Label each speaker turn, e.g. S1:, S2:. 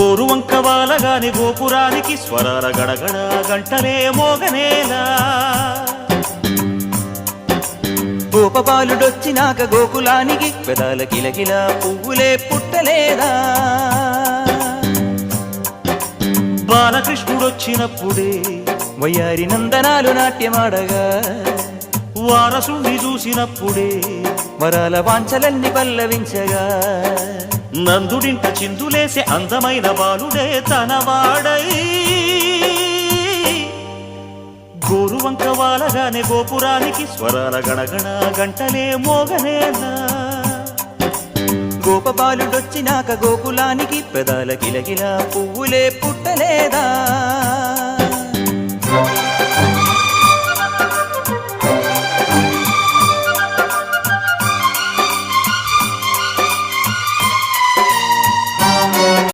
S1: గోరువంక వాలగాని గోపురానికి స్వరాల గడగడ గంటలే మోగనేలా
S2: గోపబాలుడొచ్చినాక గోకులానికి పెదాల కిలకిల పువ్వులే పుట్టలేదా
S1: బాలకృష్ణుడొచ్చినప్పుడే
S2: వయ్యారి నందనాలు నాట్యమాడగా
S1: వారసుణ్ణి చూసినప్పుడే
S2: వరాల వాంఛలన్నీ పల్లవించగా
S1: నందుడింట చిందులేసే అందమైన బాలుడే తనవాడై గోరువంక వాలగానే గోపురానికి స్వరాల గణగణ గంటలే మోగనేలా
S2: గోపబాలుడొచ్చినాక గోకులానికి పెదాల కిలకిల పువ్వులే పుట్టలేదా